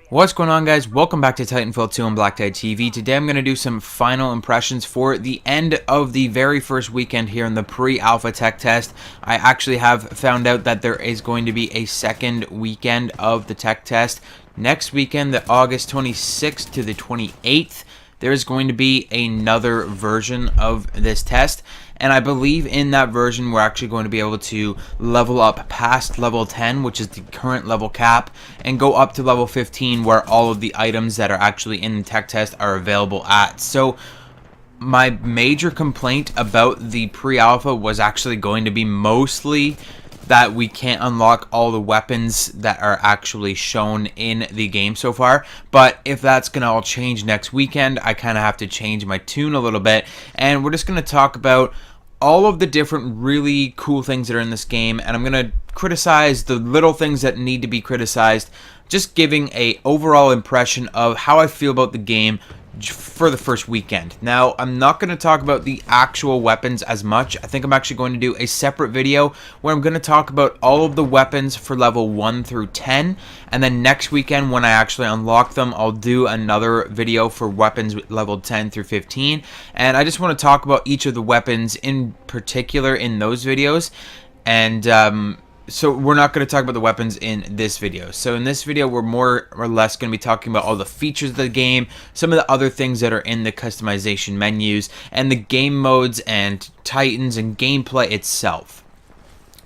What's going on, guys? Welcome back to Titanfall 2 on BlackTideTV. Today I'm going to do some final impressions for the end of the very first weekend here in the pre-alpha tech test. I actually have found out that there is going to be a second weekend of the tech test. Next weekend, the August 26th to the 28th, there's going to be another version of this test. And I believe in that version, we're actually going to be able to level up past level 10, which is the current level cap, and go up to level 15, where all of the items that are actually in the tech test are available at. So my major complaint about the pre-alpha was actually going to be mostly that we can't unlock all the weapons that are actually shown in the game so far. But if that's going to all change next weekend, I kind of have to change my tune a little bit. And we're just going to talk about all of the different really cool things that are in this game. And I'm going to criticize the little things that need to be criticized. Just giving a overall impression of how I feel about the game for the first weekend. Now, I'm not going to talk about the actual weapons as much. I think I'm actually going to do a separate video where I'm going to talk about all of the weapons for level 1 through 10, and then next weekend when I actually unlock them, I'll do another video for weapons level 10 through 15, and I just want to talk about each of the weapons in particular in those videos. And so we're not going to talk about the weapons in this video. So in this video, we're more or less going to be talking about all the features of the game, some of the other things that are in the customization menus, and the game modes and Titans and gameplay itself.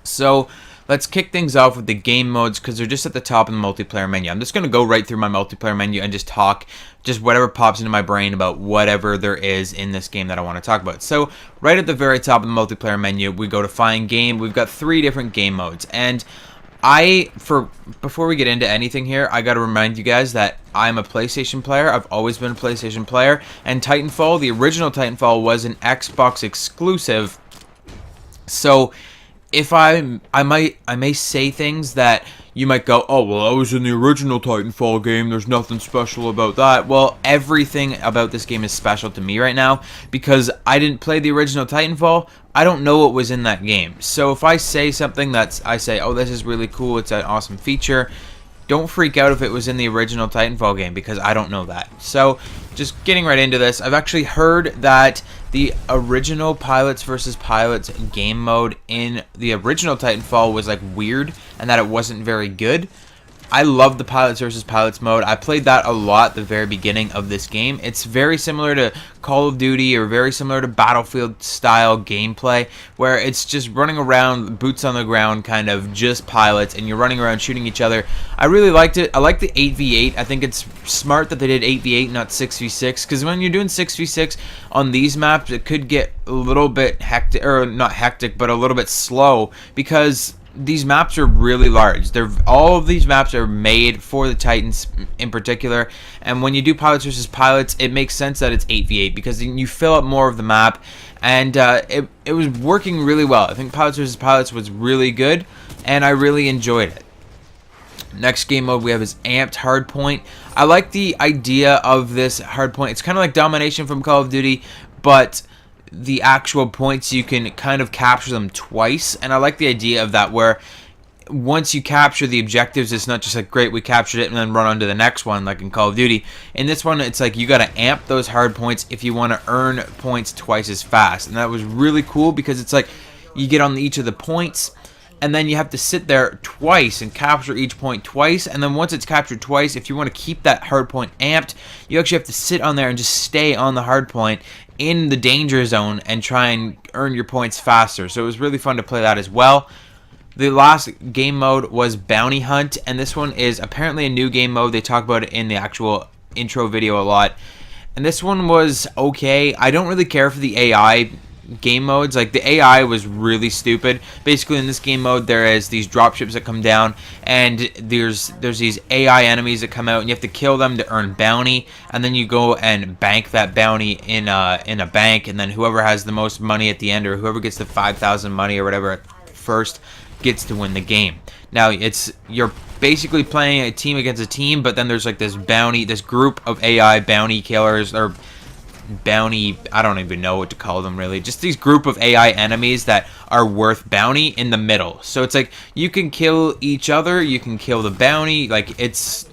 So let's kick things off with the game modes, because they're just at the top of the multiplayer menu. I'm just going to go right through my multiplayer menu and just talk just whatever pops into my brain about whatever there is in this game that I want to talk about. So right at the very top of the multiplayer menu, we go to find game. We've got 3 different game modes, and before we get into anything here, I got to remind you guys that I'm a PlayStation player. I've always been a PlayStation player, and Titanfall, the original Titanfall, was an Xbox exclusive. So if I may say things that you might go, oh, well, I was in the original Titanfall game, there's nothing special about that. Well, everything about this game is special to me right now, because I didn't play the original Titanfall. I don't know what was in that game. So if I say something I say, oh, this is really cool, it's an awesome feature, don't freak out if it was in the original Titanfall game, because I don't know that. So just getting right into this, I've actually heard that the original Pilots versus Pilots game mode in the original Titanfall was like weird and that it wasn't very good. I love the Pilots versus Pilots mode. I played that a lot at the very beginning of this game. It's very similar to Call of Duty, or very similar to Battlefield style gameplay, where it's just running around, boots on the ground, kind of just pilots, and you're running around shooting each other. I really liked it. I like the 8v8. I think it's smart that they did 8v8, not 6v6, because when you're doing 6v6 on these maps, it could get a little bit hectic, or not hectic, but a little bit slow, because these maps are really large. All of these maps are made for the Titans in particular, and when you do Pilots versus Pilots, it makes sense that it's 8v8, because you fill up more of the map, and it was working really well. I think Pilots versus Pilots was really good, and I really enjoyed it. Next game mode we have is Amped Hardpoint. I like the idea of this hardpoint. It's kind of like Domination from Call of Duty, but the actual points, you can kind of capture them twice, and I like the idea of that, where once you capture the objectives, it's not just like, great, we captured it and then run on to the next one like in Call of Duty. In this one, it's like you got to amp those hard points if you want to earn points twice as fast, and that was really cool, because it's like you get on each of the points, and then you have to sit there twice and capture each point twice, and then once it's captured twice, if you want to keep that hard point amped, you actually have to sit on there and just stay on the hard point in the danger zone and try and earn your points faster. So it was really fun to play that as well. The last game mode was Bounty Hunt, and this one is apparently a new game mode. They talk about it in the actual intro video a lot, and this one was okay. I don't really care for the AI game modes. Like, the AI was really stupid. Basically, in this game mode, there is these dropships that come down, and there's these AI enemies that come out, and you have to kill them to earn bounty, and then you go and bank that bounty in a bank, and then whoever has the most money at the end, or whoever gets the 5,000 money or whatever at first, gets to win the game. Now, you're basically playing a team against a team, but then there's like this group of AI bounty killers, or bounty, I don't even know what to call them really, just these group of AI enemies that are worth bounty in the middle. So it's like you can kill each other, you can kill the bounty, like it's,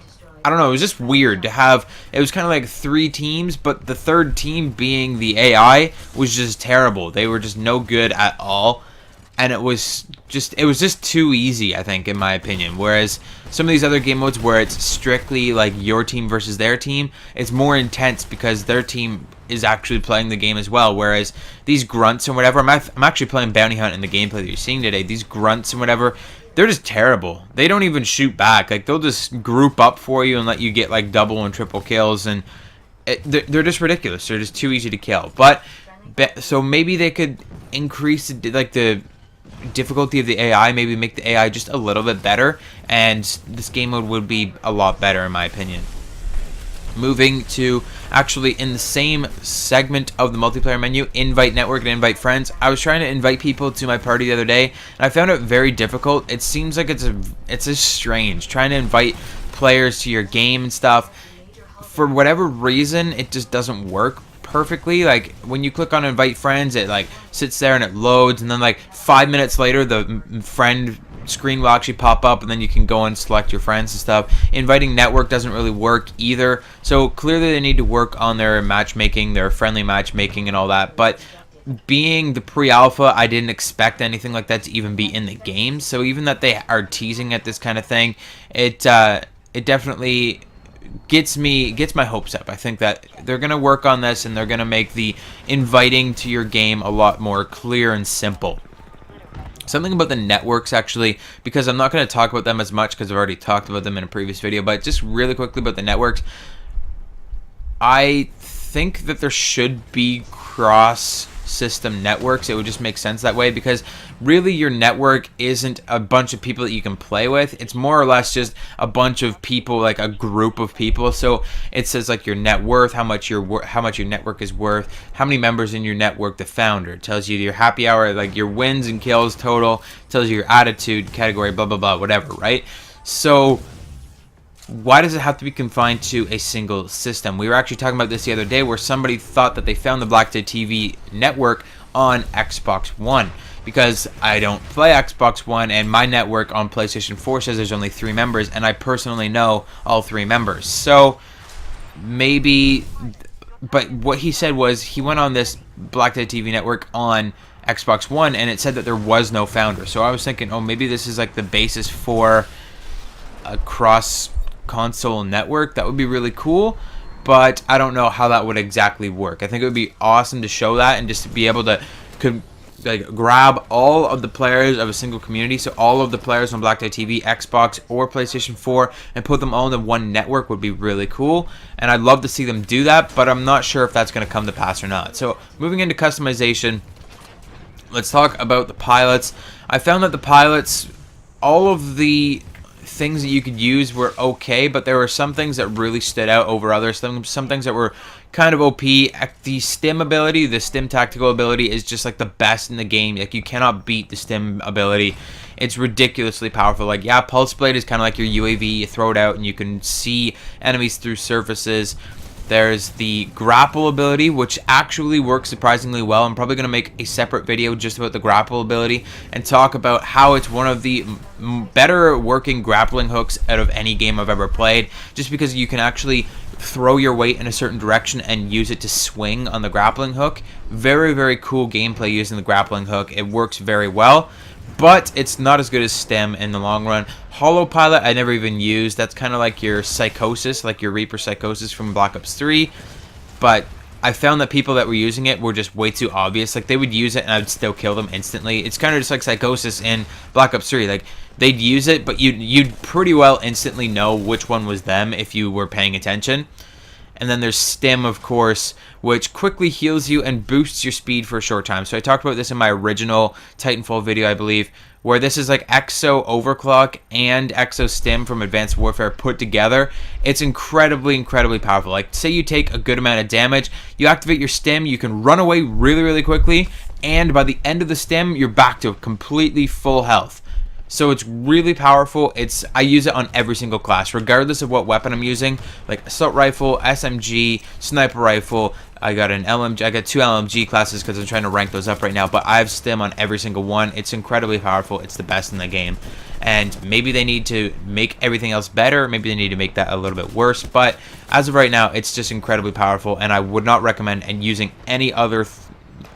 I don't know, it was just weird to have, it was kind of like 3 teams, but the third team being the AI was just terrible. They were just no good at all. And it was just too easy, I think, in my opinion. Whereas some of these other game modes where it's strictly like your team versus their team, it's more intense because their team is actually playing the game as well. Whereas these grunts and whatever, I'm actually playing Bounty Hunt in the gameplay that you're seeing today. These grunts and whatever, they're just terrible. They don't even shoot back. Like, they'll just group up for you and let you get like double and triple kills, and they're just ridiculous. They're just too easy to kill. But so maybe they could increase like the difficulty of the AI, maybe make the AI just a little bit better, and this game mode would be a lot better in my opinion. Moving to actually in the same segment of the multiplayer menu, invite network and invite friends. I was trying to invite people to my party the other day, and I found it very difficult. It seems like it's just strange trying to invite players to your game and stuff. For whatever reason, it just doesn't work perfectly. Like, when you click on invite friends, it like sits there and it loads, and then like 5 minutes later the friend screen will actually pop up, and then you can go and select your friends and stuff. Inviting network doesn't really work either, so clearly they need to work on their matchmaking, their friendly matchmaking and all that. But being the pre-alpha, I didn't expect anything like that to even be in the game, so even that they are teasing at this kind of thing, it definitely gets my hopes up. I think that they're gonna work on this, and they're gonna make the inviting to your game a lot more clear and simple. Something about the networks, actually, because I'm not going to talk about them as much because I've already talked about them in a previous video, but just really quickly about the networks. I think that there should be cross-system networks. It would just make sense that way, because really your network isn't a bunch of people that you can play with. It's more or less just a bunch of people, like a group of people. So it says like your net worth, how much your network is worth, how many members in your network, the founder. It tells you your happy hour, like your wins and kills total, it tells you your attitude, category, blah, blah, blah, whatever, right? So why does it have to be confined to a single system? We were actually talking about this the other day, where somebody thought that they found the BlackTideTV network on Xbox One, because I don't play Xbox One, and my network on PlayStation 4 says there's only 3 members, and I personally know all 3 members. So maybe, but what he said was he went on this BlackTideTV network on Xbox One, and it said that there was no founder. So I was thinking, oh, maybe this is like the basis for a cross-console network. That would be really cool, but I don't know how that would exactly work. I think it would be awesome to show that, and just to be able to like grab all of the players of a single community, so all of the players on BlackTideTV, Xbox or PlayStation 4, and put them all into one network would be really cool, and I'd love to see them do that, but I'm not sure if that's going to come to pass or not. So moving into customization, let's talk about the pilots. I found that the pilots, all of the things that you could use were okay, but there were some things that really stood out over others. Some things that were kind of OP. The stim ability, the stim tactical ability, is just like the best in the game. Like, you cannot beat the stim ability. It's ridiculously powerful. Like, yeah, Pulse Blade is kind of like your UAV. You throw it out and you can see enemies through surfaces. There's the grapple ability, which actually works surprisingly well. I'm probably going to make a separate video just about the grapple ability and talk about how it's one of the better working grappling hooks out of any game I've ever played, just because you can actually throw your weight in a certain direction and use it to swing on the grappling hook. Very, very cool gameplay using the grappling hook. It works very well, but it's not as good as stim in the long run. Hollow Pilot I never even used. That's kind of like your Psychosis, like your Reaper Psychosis from Black Ops 3, but I found that people that were using it were just way too obvious. Like, they would use it and I would still kill them instantly. It's kind of just like Psychosis in Black Ops 3. Like, they'd use it, but you'd pretty well instantly know which one was them if you were paying attention. And then there's Stim, of course, which quickly heals you and boosts your speed for a short time. So I talked about this in my original Titanfall video, I believe, where this is like Exo Overclock and Exo Stim from Advanced Warfare put together. It's incredibly, incredibly powerful. Like, say you take a good amount of damage, you activate your Stim, you can run away really, really quickly, and by the end of the Stim, you're back to completely full health. So it's really powerful. I use it on every single class, regardless of what weapon I'm using, like assault rifle, SMG, sniper rifle. I got an LMG. I got 2 LMG classes because I'm trying to rank those up right now. But I have stim on every single one. It's incredibly powerful. It's the best in the game. And maybe they need to make everything else better. Maybe they need to make that a little bit worse. But as of right now, it's just incredibly powerful. And I would not recommend using any other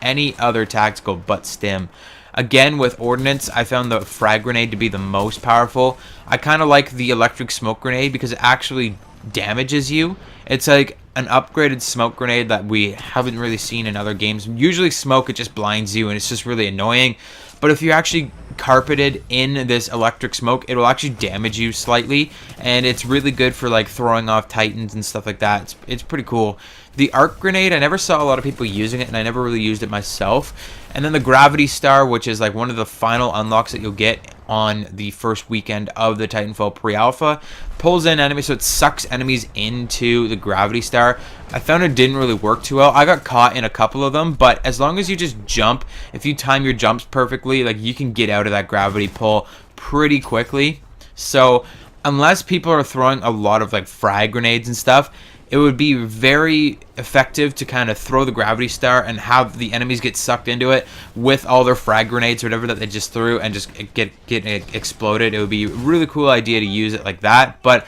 tactical but stim. Again, with ordnance, I found the frag grenade to be the most powerful. I kind of like the electric smoke grenade because it actually damages you. It's like an upgraded smoke grenade that we haven't really seen in other games. Usually smoke, it just blinds you and it's just really annoying. But if you're actually carpeted in this electric smoke, it will actually damage you slightly. And it's really good for like throwing off titans and stuff like that. It's pretty cool. The arc grenade, I never saw a lot of people using it, and I never really used it myself. And then the gravity star, which is like one of the final unlocks that you'll get on the first weekend of the Titanfall pre-alpha, pulls in enemies, so it sucks enemies into the gravity star. I found it didn't really work too well. I got caught in a couple of them, but as long as you just jump, if you time your jumps perfectly, like you can get out of that gravity pull pretty quickly. So unless people are throwing a lot of like frag grenades and stuff, it would be very effective to kind of throw the gravity star and have the enemies get sucked into it with all their frag grenades or whatever that they just threw and just get exploded. It would be a really cool idea to use it like that. But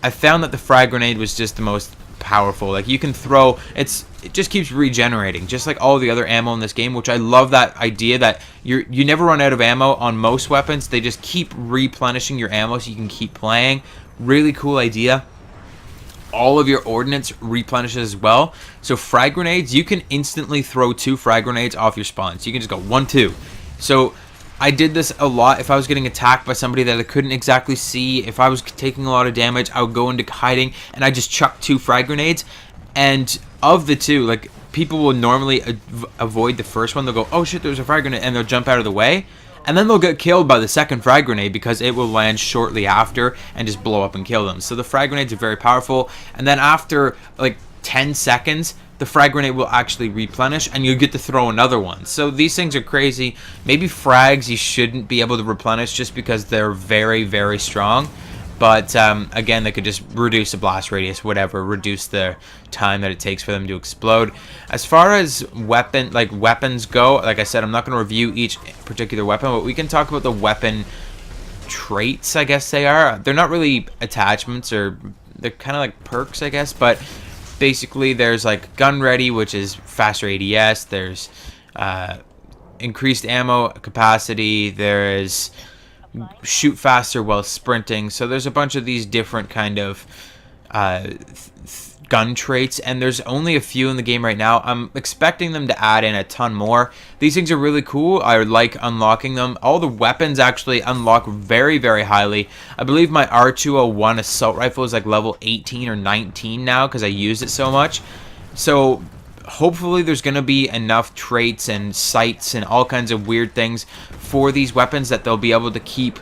I found that the frag grenade was just the most powerful. Like you can throw, it just keeps regenerating, just like all the other ammo in this game, which I love that idea that you never run out of ammo on most weapons. They just keep replenishing your ammo so you can keep playing. Really cool idea. All of your ordnance replenishes as well. So frag grenades, you can instantly throw 2 frag grenades off your spawn. So you can just go 1, 2. So I did this a lot. If I was getting attacked by somebody that I couldn't exactly see, if I was taking a lot of damage, I would go into hiding and I just chuck 2 frag grenades. And of the 2, like people will normally avoid the first one. They'll go, oh shit, there's a frag grenade, and they'll jump out of the way. And then they'll get killed by the second frag grenade because it will land shortly after and just blow up and kill them. So the frag grenades are very powerful. And then after like 10 seconds, the frag grenade will actually replenish and you get to throw another one. So these things are crazy. Maybe frags you shouldn't be able to replenish just because they're very, very strong. But again, they could just reduce the blast radius, whatever, reduce the time that it takes for them to explode. As far as weapons go, like I said, I'm not going to review each particular weapon, but we can talk about the weapon traits, I guess they are. They're not really attachments, or they're kind of like perks, I guess. But basically, there's like gun ready, which is faster ADS. There's increased ammo capacity. There is shoot faster while sprinting. So there's a bunch of these different kind of gun traits, and there's only a few in the game right now. I'm expecting them to add in a ton more. These things are really cool. I like unlocking them. All the weapons actually unlock very, very highly. I believe my R201 assault rifle is like level 18 or 19 now because I use it so much. So hopefully there's going to be enough traits and sights and all kinds of weird things for these weapons that they'll be able to keep,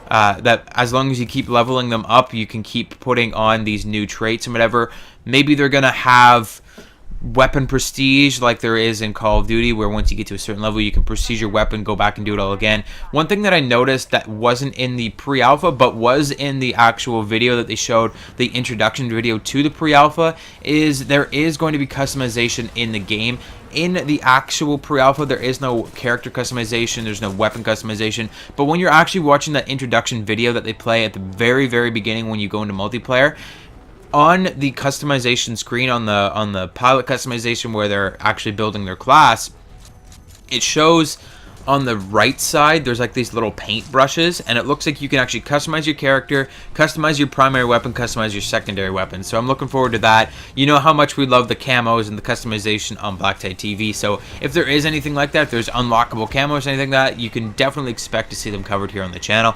that as long as you keep leveling them up, you can keep putting on these new traits and whatever. Maybe they're going to have weapon prestige like there is in Call of Duty, where once you get to a certain level you can prestige your weapon, go back and do it all again. One thing that I noticed that wasn't in the pre-alpha but was in the actual video that they showed, the introduction video to the pre-alpha, is there is going to be customization in the game. In the actual pre-alpha, there is no character customization, there's no weapon customization, but when you're actually watching that introduction video that they play at the very, very beginning when you go into multiplayer, on the customization screen, on the pilot customization where they're actually building their class, it shows on the right side there's like these little paint brushes, and it looks like you can actually customize your character, customize your primary weapon, customize your secondary weapon. So I'm looking forward to that. You know how much we love the camos and the customization on BlackTideTV, so if there is anything like that, if there's unlockable camos or anything like that, you can definitely expect to see them covered here on the channel.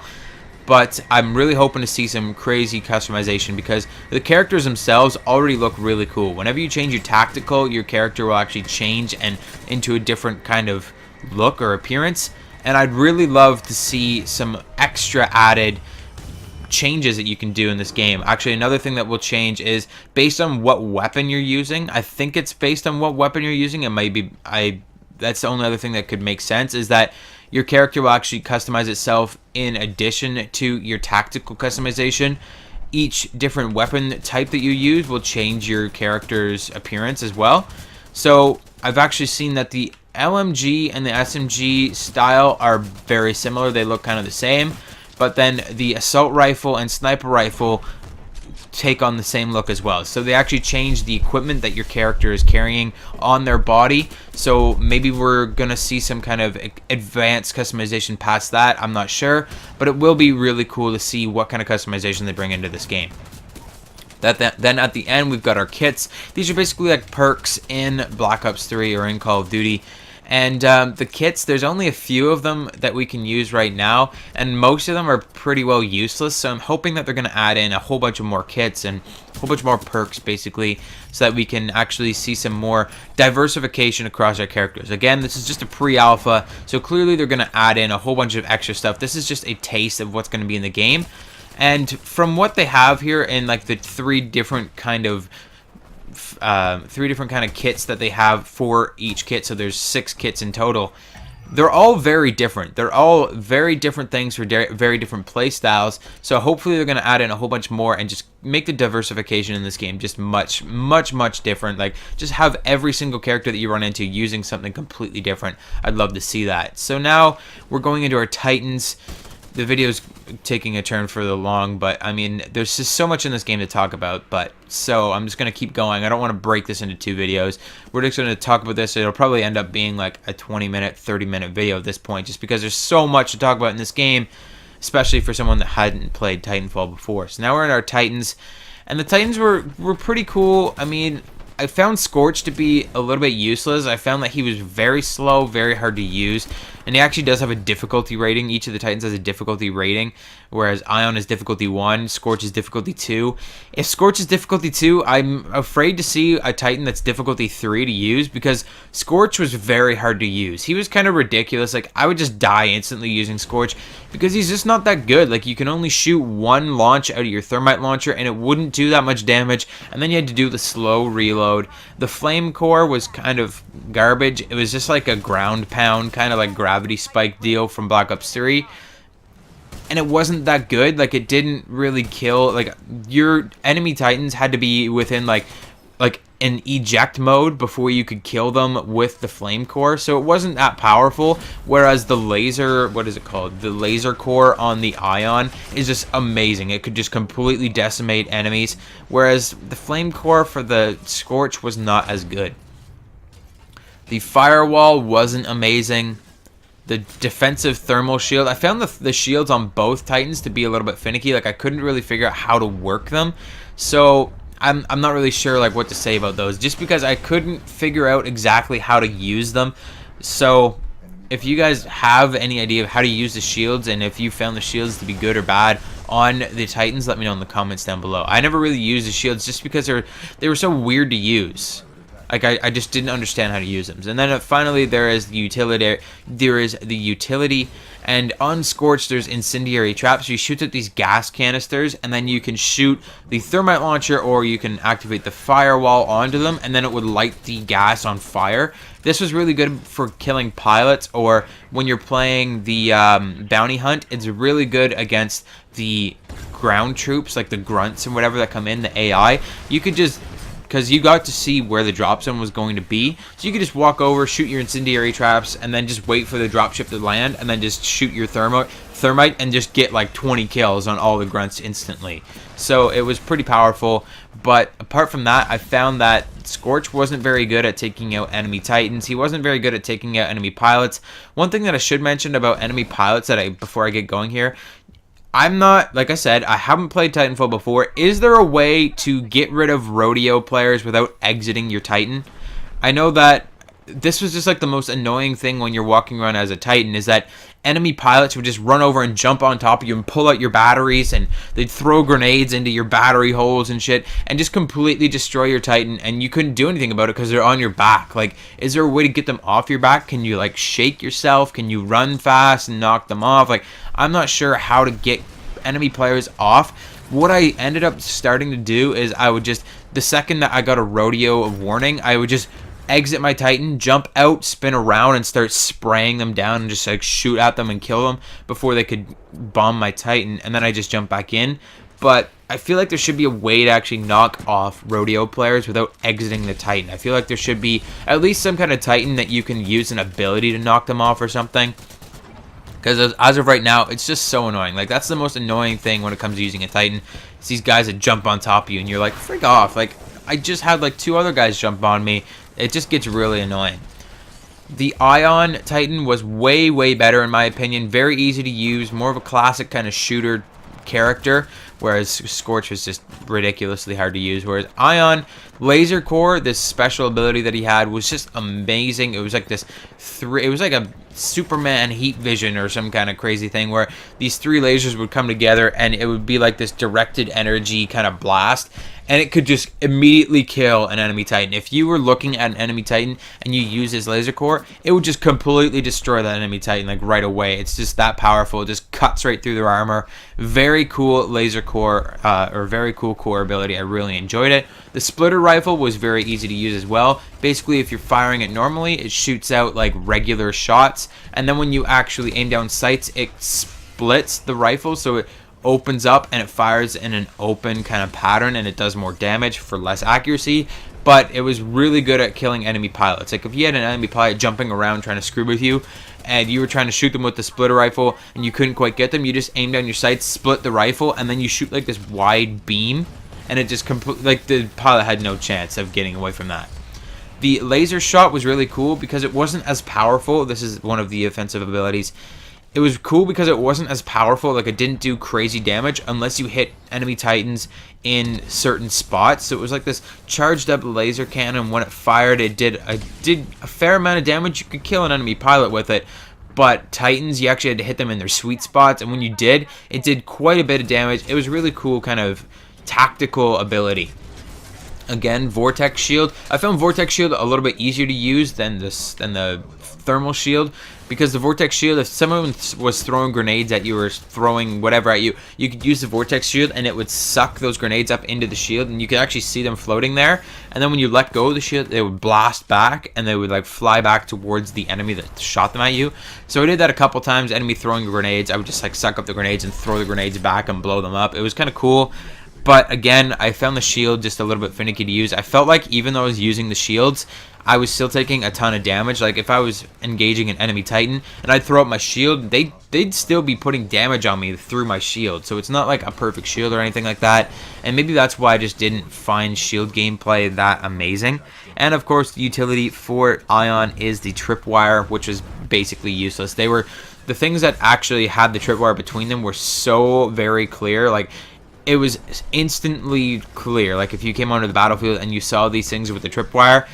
But I'm really hoping to see some crazy customization because the characters themselves already look really cool. Whenever you change your tactical, your character will actually change and into a different kind of look or appearance. And I'd really love to see some extra added changes that you can do in this game. Actually, another thing that will change is based on what weapon you're using. I think it's based on what weapon you're using. It might be, that's the only other thing that could make sense, is that your character will actually customize itself in addition to your tactical customization. Each different weapon type that you use will change your character's appearance as well. So I've actually seen that the LMG and the SMG style are very similar. They look kind of the same, but then the assault rifle and sniper rifle take on the same look as well. So they actually change the equipment that your character is carrying on their body. So maybe we're gonna see some kind of advanced customization past that. I'm not sure, but it will be really cool to see what kind of customization they bring into this game. Then at the end, we've got our kits. These are basically like perks in Black Ops 3 or in Call of Duty. And the kits, there's only a few of them that we can use right now, and most of them are pretty well useless. So I'm hoping that they're going to add in a whole bunch of more kits and a whole bunch more perks, basically, so that we can actually see some more diversification across our characters. Again, this is just a pre-alpha, so clearly they're going to add in a whole bunch of extra stuff. This is just a taste of what's going to be in the game. And from what they have here in like the three different kind of kits that they have for each kit, so there's 6 kits in total, they're all very different. They're all very different things for very different play styles. So hopefully they're going to add in a whole bunch more and just make the diversification in this game just much different. Like, just have every single character that you run into using something completely different. I'd love to see that. So now we're going into our Titans. The video's taking a turn for the long, but I mean, there's just so much in this game to talk about. But so I'm just gonna keep going. I don't want to break this into 2 videos. We're just gonna talk about this. It'll probably end up being like a 20-minute, 30-minute video at this point, just because there's so much to talk about in this game, especially for someone that hadn't played Titanfall before. So now we're in our Titans, and the Titans were pretty cool. I mean, I found Scorch to be a little bit useless. I found that he was very slow, very hard to use, and he actually does have a difficulty rating. Each of the Titans has a difficulty rating, whereas Ion is difficulty 1, Scorch is difficulty 2. If Scorch is difficulty 2, I'm afraid to see a Titan that's difficulty 3 to use, because Scorch was very hard to use. He was kind of ridiculous. Like, I would just die instantly using Scorch, because he's just not that good. Like, you can only shoot 1 launch out of your thermite launcher, and it wouldn't do that much damage, and then you had to do the slow reload. The flame core was kind of garbage. It was just like a ground pound, kind of like gravity spike deal from Black Ops 3. And it wasn't that good. Like, it didn't really kill. Like, your enemy Titans had to be within like an eject mode before you could kill them with the flame core, so it wasn't that powerful. Whereas the laser, what is it called, the laser core on the Ion is just amazing. It could just completely decimate enemies, whereas the flame core for the Scorch was not as good. The firewall wasn't amazing. The defensive thermal shield, I found the shields on both Titans to be a little bit finicky. Like, I couldn't really figure out how to work them, so I'm not really sure like what to say about those, just because I couldn't figure out exactly how to use them. So if you guys have any idea of how to use the shields, and if you found the shields to be good or bad on the Titans, let me know in the comments down below. I never really used the shields just because they were so weird to use. Like, I just didn't understand how to use them. And then finally there is the utility. And on Scorch, there's incendiary traps. You shoot at these gas canisters, and then you can shoot the thermite launcher, or you can activate the firewall onto them, and then it would light the gas on fire. This was really good for killing pilots, or when you're playing the bounty hunt. It's really good against the ground troops, like the grunts and whatever that come in, the AI. You could just, because you got to see where the drop zone was going to be, so you could just walk over, shoot your incendiary traps, and then just wait for the dropship to land, and then just shoot your thermite and just get like 20 kills on all the grunts instantly. So it was pretty powerful. But apart from that, I found that Scorch wasn't very good at taking out enemy Titans. He wasn't very good at taking out enemy pilots. One thing that I should mention about enemy pilots before I get going here, I'm not, like I said, I haven't played Titanfall before. Is there a way to get rid of rodeo players without exiting your Titan? I know that this was just like the most annoying thing when you're walking around as a Titan, is that enemy pilots would just run over and jump on top of you and pull out your batteries, and they'd throw grenades into your battery holes and shit, and just completely destroy your Titan, and you couldn't do anything about it because they're on your back. Like, is there a way to get them off your back? Can you like shake yourself? Can you run fast and knock them off? Like, I'm not sure how to get enemy players off. What I ended up starting to do is I would just, the second that I got a rodeo of warning, I would just exit my Titan, jump out, spin around, and start spraying them down and just like shoot at them and kill them before they could bomb my Titan, and then I just jump back in. But I feel like there should be a way to actually knock off rodeo players without exiting the Titan. I feel like there should be at least some kind of Titan that you can use an ability to knock them off or something. Because as of right now, it's just so annoying. Like, that's the most annoying thing when it comes to using a Titan. It's these guys that jump on top of you and you're like, freak off. Like, I just had like 2 other guys jump on me. It just gets really annoying. The Ion Titan was way, way better in my opinion. Very easy to use. More of a classic kind of shooter character, whereas Scorch was just ridiculously hard to use. Whereas Ion Laser Core, this special ability that he had, was just amazing. It was like this it was like a Superman heat vision or some kind of crazy thing where these 3 lasers would come together and it would be like this directed energy kind of blast, and it could just immediately kill an enemy Titan. If you were looking at an enemy Titan and you use his laser core, it would just completely destroy that enemy Titan like right away. It's just that powerful. It just cuts right through their armor. Very cool laser core, or very cool core ability. I really enjoyed it. The splitter rifle was very easy to use as well. Basically, if you're firing it normally, it shoots out like regular shots, and then when you actually aim down sights, it splits the rifle, so it opens up and it fires in an open kind of pattern, and it does more damage for less accuracy. But it was really good at killing enemy pilots. Like, if you had an enemy pilot jumping around trying to screw with you and you were trying to shoot them with the splitter rifle and you couldn't quite get them, you just aim down your sights, split the rifle, and then you shoot like this wide beam, and it just like the pilot had no chance of getting away from that. The laser shot was really cool because it wasn't as powerful. This is one of the offensive abilities. It was cool because it wasn't as powerful. Like, it didn't do crazy damage unless you hit enemy Titans in certain spots. So it was like this charged up laser cannon. When it fired, it did a fair amount of damage. You could kill an enemy pilot with it. But Titans, you actually had to hit them in their sweet spots. And when you did, it did quite a bit of damage. It was really cool kind of tactical ability. Again, Vortex Shield. I found Vortex Shield a little bit easier to use than the Thermal Shield, because the Vortex Shield, if someone was throwing grenades at you or throwing whatever at you, you could use the Vortex Shield and it would suck those grenades up into the shield, and you could actually see them floating there. And then when you let go of the shield, they would blast back and they would like fly back towards the enemy that shot them at you. So I did that a couple times. Enemy throwing grenades, I would just like suck up the grenades and throw the grenades back and blow them up. It was kind of cool. But again, I found the shield just a little bit finicky to use. I felt like even though I was using the shields, I was still taking a ton of damage. Like, if I was engaging an enemy Titan and I'd throw up my shield, they'd still be putting damage on me through my shield. So it's not like a perfect shield or anything like that. And maybe that's why I just didn't find shield gameplay that amazing. And of course, the utility for Ion is the tripwire, which is basically useless. The things that actually had the tripwire between them were so very clear. Like, it was instantly clear. Like, if you came onto the battlefield and you saw these things with the tripwire,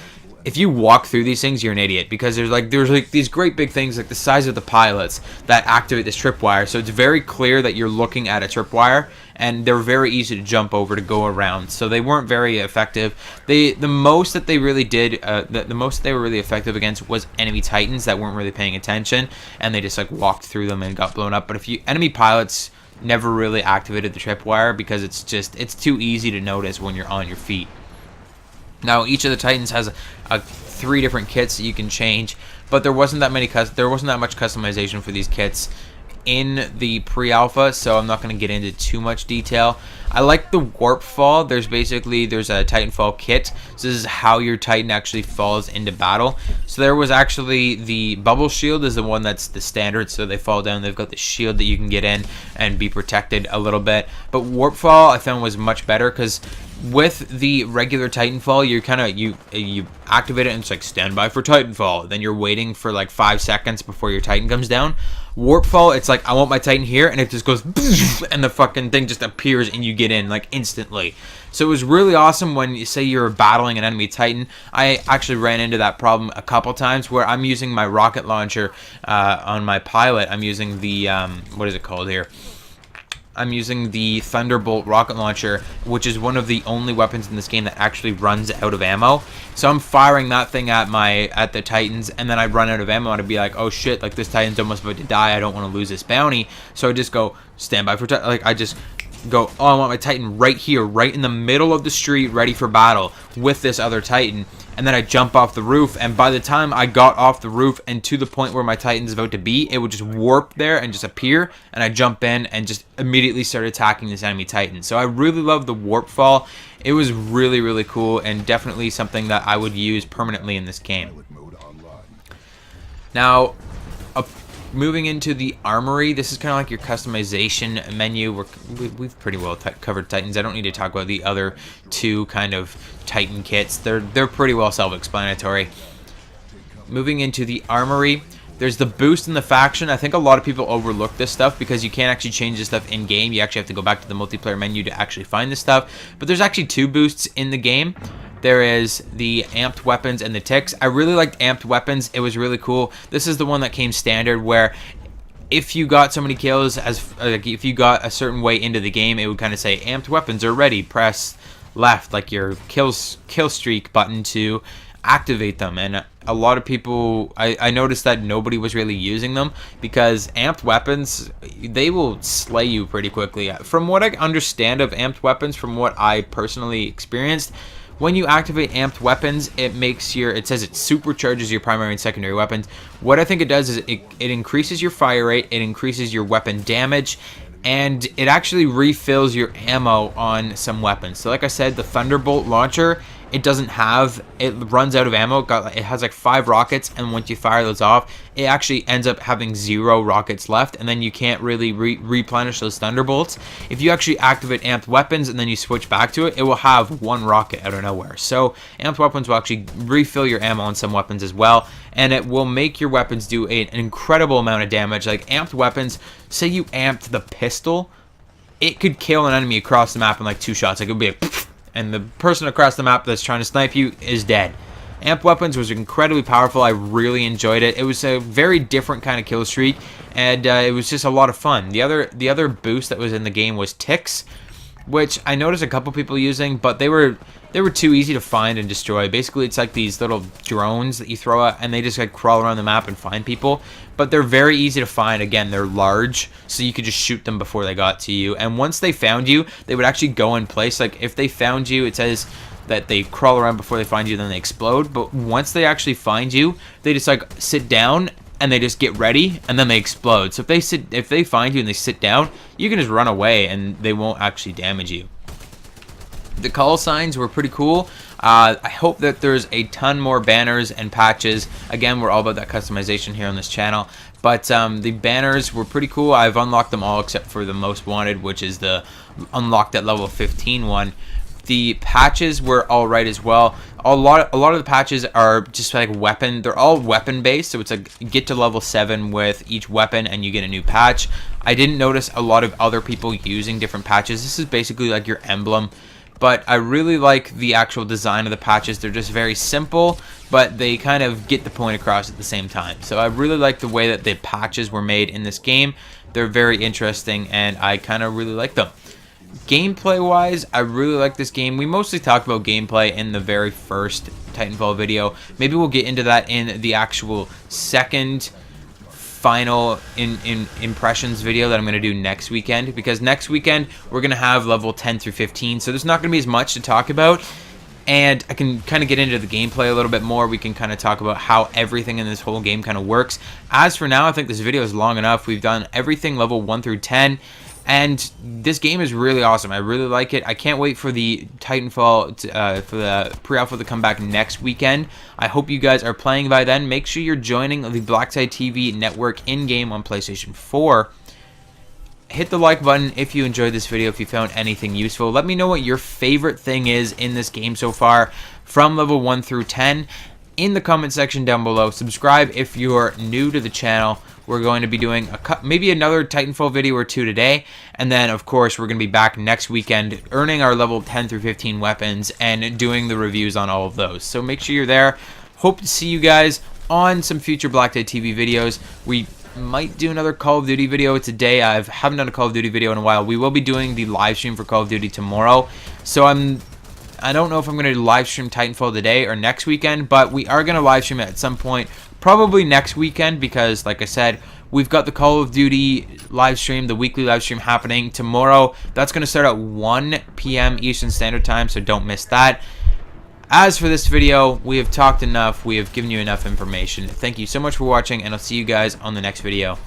if you walk through these things, you're an idiot, because there's like these great big things like the size of the pilots that activate this tripwire. So it's very clear that you're looking at a tripwire, and they're very easy to jump over to go around. So they weren't very effective. The most that they really did, the most that they were really effective against was enemy Titans that weren't really paying attention, and they just like walked through them and got blown up. But if enemy pilots never really activated the tripwire, because it's too easy to notice when you're on your feet. Now, each of the Titans has 3 different kits that you can change, but there wasn't that much customization for these kits in the pre-alpha, so I'm not going to get into too much detail. I like the warp fall. There's a Titanfall kit. So this is how your Titan actually falls into battle. So there was actually the bubble shield is the one that's the standard, so they fall down. They've got the shield that you can get in and be protected a little bit. But warp fall I found was much better, because with the regular Titanfall, you activate it and it's like standby for Titanfall. Then you're waiting for like 5 seconds before your Titan comes down. Warpfall, it's like, I want my Titan here, and it just goes and the fucking thing just appears and you get in like instantly. So it was really awesome when you say you're battling an enemy Titan. I actually ran into that problem a couple times where I'm using my rocket launcher on my pilot. I'm using the what is it called here? I'm using the Thunderbolt rocket launcher, which is one of the only weapons in this game that actually runs out of ammo. So I'm firing that thing at the Titans, and then I run out of ammo, and I'd be like, oh shit, like this Titan's almost about to die. I don't want to lose this bounty. So I just go standby for like I just go, oh, I want my Titan right here, right in the middle of the street, ready for battle with this other Titan. And and then I jump off the roof, and by the time I got off the roof and to the point where my Titan's about to be, it would just warp there and just appear, and I jump in and just immediately start attacking this enemy Titan. So I really love the warp fall. It was really, really cool, and definitely something that I would use permanently in this game. Now, moving into the armory, this is kind of like your customization menu. We've pretty well covered Titans. I don't need to talk about the other two kind of Titan kits. They're pretty well self-explanatory. Moving into the armory, there's the boost in the faction. I think a lot of people overlook this stuff because you can't actually change this stuff in game. You actually have to go back to the multiplayer menu to actually find this stuff. But there's actually two boosts in the game. There is the amped weapons and the ticks. I really liked amped weapons. It was really cool. This is the one that came standard, where if you got so many kills, if you got a certain way into the game, it would kind of say amped weapons are ready. Press left, like your kill streak button, to activate them. And a lot of people, I noticed that nobody was really using them because amped weapons, they will slay you pretty quickly. From what I understand of amped weapons, from what I personally experienced, when you activate amped weapons, it says it supercharges your primary and secondary weapons. What I think it does is it increases your fire rate, it increases your weapon damage, and it actually refills your ammo on some weapons. So like I said, the Thunderbolt launcher, it runs out of ammo. It has like 5 rockets, and once you fire those off, it actually ends up having 0 rockets left, and then you can't really replenish those Thunderbolts. If you actually activate amped weapons and then you switch back to it, it will have 1 rocket out of nowhere. So amped weapons will actually refill your ammo on some weapons as well, and it will make your weapons do an incredible amount of damage. Like amped weapons, say you amped the pistol, it could kill an enemy across the map in like 2 shots. Like it would be a and the person across the map that's trying to snipe you is dead. Amp weapons was incredibly powerful. I really enjoyed it. It was a very different kind of kill streak, and it was just a lot of fun. The other boost that was in the game was ticks, which I noticed a couple people using, but they were too easy to find and destroy. Basically, it's like these little drones that you throw out, and they just like crawl around the map and find people. But they're very easy to find. Again, they're large, so you could just shoot them before they got to you. And once they found you, they would actually go in place. Like if they found you, it says that they crawl around before they find you, then they explode. But once they actually find you, they just like sit down and they just get ready, and then they explode. So if they find you and they sit down, you can just run away and they won't actually damage you. The call signs were pretty cool. I hope that there's a ton more banners and patches. Again, we're all about that customization here on this channel. But the banners were pretty cool. I've unlocked them all except for the most wanted, which is the unlocked at level 15 one. The patches were alright as well. A lot of the patches are just like weapon. They're all weapon based, so it's like get to level 7 with each weapon and you get a new patch. I didn't notice a lot of other people using different patches. This is basically like your emblem. But I really like the actual design of the patches. They're just very simple, but they kind of get the point across at the same time. So I really like the way that the patches were made in this game. They're very interesting, and I kind of really like them. Gameplay wise, I really like this game. We mostly talked about gameplay in the very first Titanfall video. Maybe we'll get into that in the actual second final impressions video that I'm going to do next weekend, because next weekend we're going to have level 10 through 15, so there's not going to be as much to talk about, and I can kind of get into the gameplay a little bit more. We can kind of talk about how everything in this whole game kind of works. As for now, I think this video is long enough. We've done everything level 1 through 10, and this game is really awesome. I really like it. I can't wait for the Titanfall, for the pre-alpha to come back next weekend. I hope you guys are playing by then. Make sure you're joining the BlackTideTV network in-game on PlayStation 4. Hit the like button if you enjoyed this video, if you found anything useful. Let me know what your favorite thing is in this game so far from level 1 through 10 in the comment section down below. Subscribe if you're new to the channel. We're going to be doing maybe another Titanfall video or 2 today, and then of course we're going to be back next weekend earning our level 10 through 15 weapons and doing the reviews on all of those. So make sure you're there. Hope to see you guys on some future BlackTideTV videos. We might do another Call of Duty video today. I haven't done a Call of Duty video in a while. We will be doing the live stream for Call of Duty tomorrow, so I don't know if I'm going to live stream Titanfall today or next weekend, but we are going to live stream it at some point, probably next weekend, because like I said, we've got the Call of Duty live stream, the weekly live stream happening tomorrow. That's going to start at 1 p.m. Eastern Standard Time, so don't miss that. as for this video, we have talked enough. We have given you enough information. Thank you so much for watching, and I'll see you guys on the next video.